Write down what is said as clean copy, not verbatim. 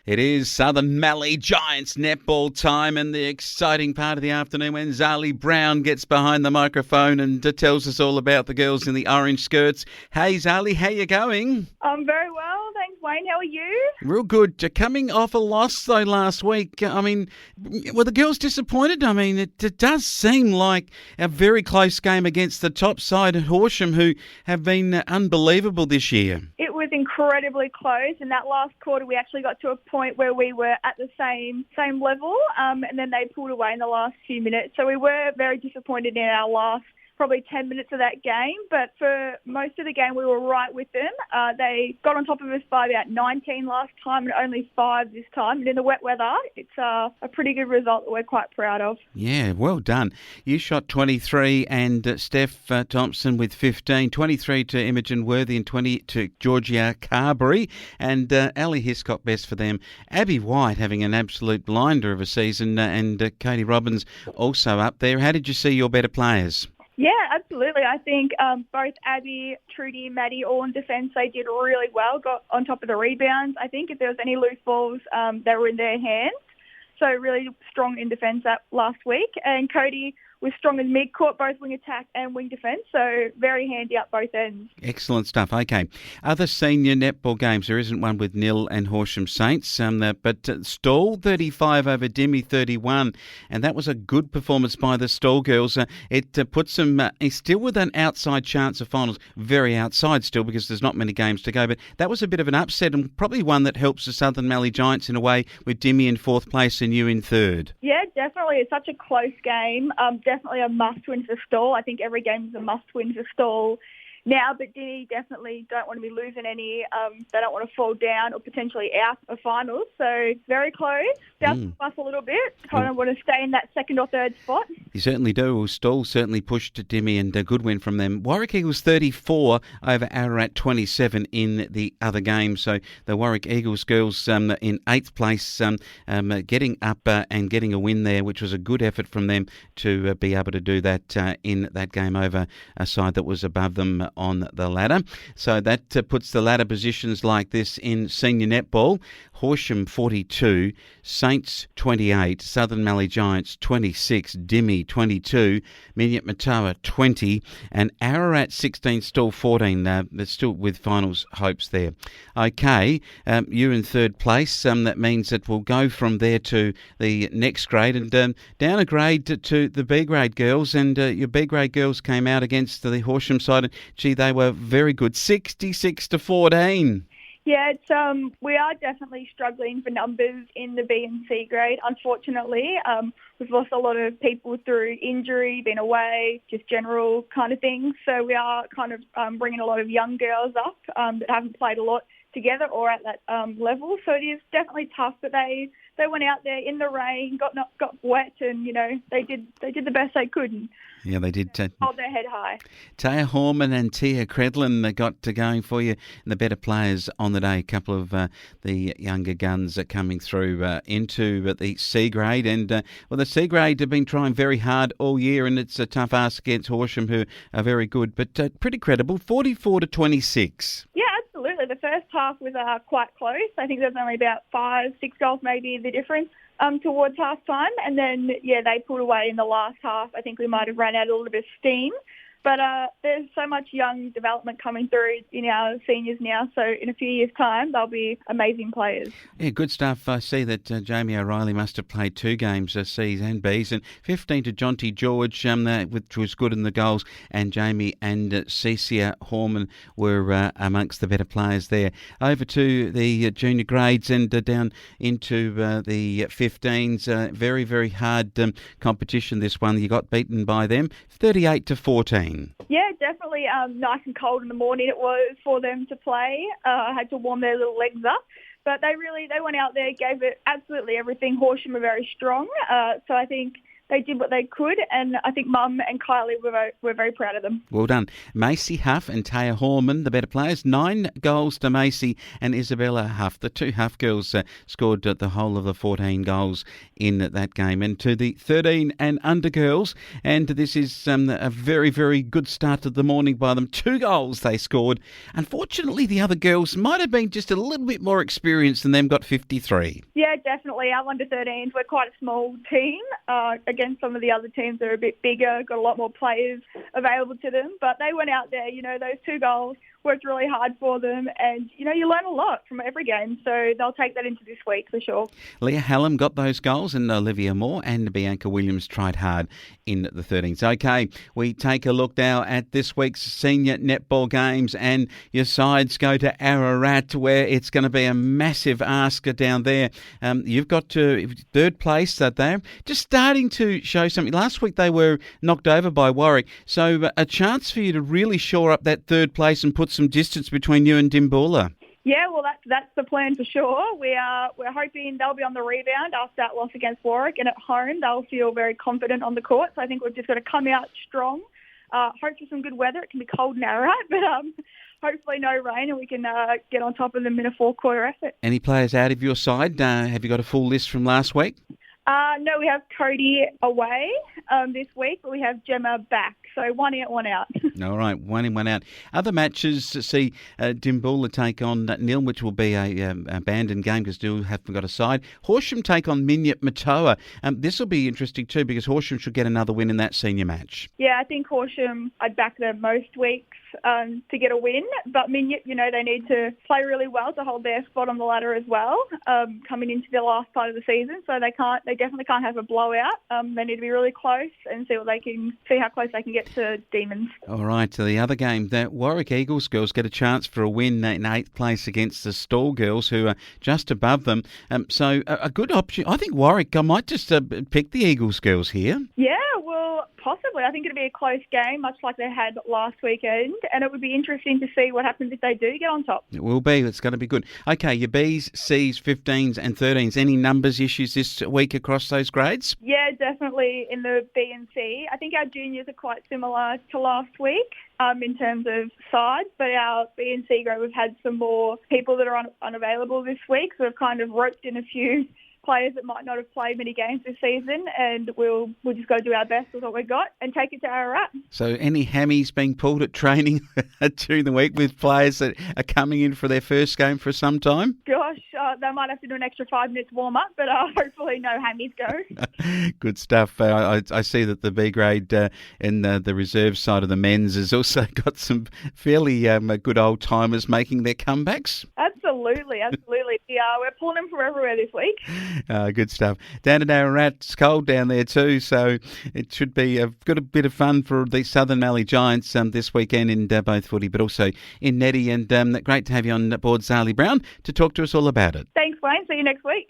It is Southern Mallee Giants netball time, and the exciting part of the afternoon when Zali Brown gets behind the microphone and tells us all about the girls in the orange skirts. Hey Zali, how you going? I'm very well, thanks Wayne. How are you? Real good. Coming off a loss though last week, were the girls disappointed? It does seem like a very close game against the top side at Horsham, who have been unbelievable this year. It was incredibly close. In that last quarter, we actually got to a point where we were at the same level, and then they pulled away in the last few minutes. So we were very disappointed in our last probably 10 minutes of that game, but for most of the game we were right with them. They got on top of us by about 19 last time and only 5 this time. And in the wet weather, it's a pretty good result that we're quite proud of. Yeah, well done. You shot 23 and Steph Thompson with 15, 23 to Imogen Worthy and 20 to Georgia Carberry, and Ali Hiscock best for them. Abby White having an absolute blinder of a season, and Katie Robbins also up there. How did you see your better players? Yeah, absolutely. I think both Abby, Trudy, Maddie, all in defence, they did really well, got on top of the rebounds. I think if there was any loose balls, they were in their hands. So really strong in defence that last week. And Cody was strong in mid-court, both wing attack and wing defence, so very handy up both ends. Excellent stuff. Okay. Other senior netball games, there isn't one with Nil and Horsham Saints, but Stall 35 over Dimmy 31, and that was a good performance by the Stall girls. It puts them still with an outside chance of finals, very outside still because there's not many games to go, but that was a bit of an upset and probably one that helps the Southern Mallee Giants in a way, with Dimmy in 4th place and you in 3rd. Yeah, definitely. It's such a close game. Definitely a must-win for Stall. I think every game is a must-win for Stall now, but Dinny definitely don't want to be losing any. They don't want to fall down or potentially out of finals. So very close. Down us a little bit. Kind of want to stay in that 2nd or 3rd spot. You certainly do. Well, Stall certainly pushed Dimmy, and a good win from them. Warwick Eagles 34 over Ararat 27 in the other game. So the Warwick Eagles girls in 8th place, getting up and getting a win there, which was a good effort from them to be able to do that in that game over a side that was above them on the ladder. So that puts the ladder positions like this in senior netball. Horsham 42, Saints 28, Southern Mallee Giants 26, Dimmy 22, Minyat Matawa 20, and Ararat 16, Stall 14. They're still with finals hopes there. Okay, you're in 3rd place. That means that we'll go from there to the next grade and down a grade to the B grade girls. And your B grade girls came out against the Horsham side. And, gee, they were very good, 66-14. Yeah, we are definitely struggling for numbers in the B and C grade. Unfortunately, we've lost a lot of people through injury, been away, just general kind of things. So we are kind of bringing a lot of young girls up that haven't played a lot together or at that level. So it is definitely tough, but they went out there in the rain, got wet, and they did the best they could. Yeah, they did. Hold their head high. Taya Horman and Tia Credlin got going for you, and the better players on the day. A couple of the younger guns are coming through into the C grade, and the C grade have been trying very hard all year, and it's a tough ask against Horsham, who are very good, but pretty credible, 44-26. Yeah, absolutely. The first half was quite close. I think there's only about 5-6 goals maybe the difference towards half time, and then they pulled away in the last half. I think we might have ran out a little bit of steam. But there's so much young development coming through in our seniors now, so in a few years' time, they'll be amazing players. Yeah, good stuff. I see that Jamie O'Reilly must have played 2 games, C's and B's, and 15 to Jonty George, which was good in the goals, and Jamie and Cecia Horman were amongst the better players there. Over to the junior grades and down into the 15s. Very, very hard competition, this one. You got beaten by them, 38-14. Yeah, definitely nice and cold in the morning it was for them to play. I had to warm their little legs up. But they went out there, gave it absolutely everything. Horsham are very strong. So I think they did what they could, and I think Mum and Kylie were very proud of them. Well done. Macy Huff and Taya Horman, the better players. 9 goals to Macy and Isabella Huff. The two Huff girls scored the whole of the 14 goals in that game. And to the 13 and under girls, and this is a very, very good start to the morning by them. 2 goals they scored. Unfortunately, the other girls might have been just a little bit more experienced than them, got 53. Yeah, definitely. Our under-13s, we're quite a small team against some of the other teams that are a bit bigger, got a lot more players available to them. But they went out there, those 2 goals, worked really hard for them, and, you learn a lot from every game. So they'll take that into this week for sure. Leah Hallam got those goals, and Olivia Moore and Bianca Williams tried hard in the 13s. Okay, we take a look now at this week's senior netball games, and your sides go to Ararat, where it's going to be a massive ask down there. You've got to third place that they're just starting to show something. Last week they were knocked over by Warwick, so a chance for you to really shore up that third place and put some distance between you and Dimboola. Yeah, well, that's the plan for sure. We're hoping they'll be on the rebound after that loss against Warwick, and at home they'll feel very confident on the court. So I think we've just got to come out strong. Hope for some good weather. It can be cold in Ararat, but hopefully no rain, and we can get on top of them in a 4-quarter effort. Any players out of your side? Have you got a full list from last week? No, we have Cody away this week, but we have Gemma back. So 1 in, 1 out. All right, 1 in, 1 out. Other matches see Dimboola take on Nil, which will be a abandoned game because Nil haven't got a side. Horsham take on Minyip Matoa. This will be interesting too because Horsham should get another win in that senior match. Yeah, I think Horsham, I'd back them most weeks to get a win. But Minyip, they need to play really well to hold their spot on the ladder as well, coming into the last part of the season. So they definitely can't have a blowout. They need to be really close and see how close they can get to Demons. All right, to the other game, the Warwick Eagles girls get a chance for a win in 8th place against the Stall girls, who are just above them. So a good option. I think Warwick, I might just pick the Eagles girls here. Yeah, well, possibly. I think it'll be a close game, much like they had last weekend, and it would be interesting to see what happens if they do get on top. It will be. It's going to be good. Okay, your Bs, Cs, 15s and 13s. Any numbers issues this week across those grades? Yeah, definitely in the B and C. I think our juniors are quite similar to last week in terms of sides, but our B and C grade, we've had some more people that are unavailable this week, so we've kind of roped in a few players that might not have played many games this season, and we'll just got to do our best with what we've got and take it to Ararat. So any hammies being pulled at training during the week with players that are coming in for their first game for some time? Gosh, they might have to do an extra 5 minutes warm-up, but hopefully no hammies go. Good stuff. I see that the B grade in the reserve side of the men's has also got some fairly good old-timers making their comebacks. Absolutely. Yeah, we're pulling them from everywhere this week. Good stuff. Down at Ararat, it's cold down there too, so it should be got a bit of fun for the Southern Mallee Giants this weekend in both footy, but also in netty. And great to have you on board, Zali Brown, to talk to us all about it. Thanks, Wayne. See you next week.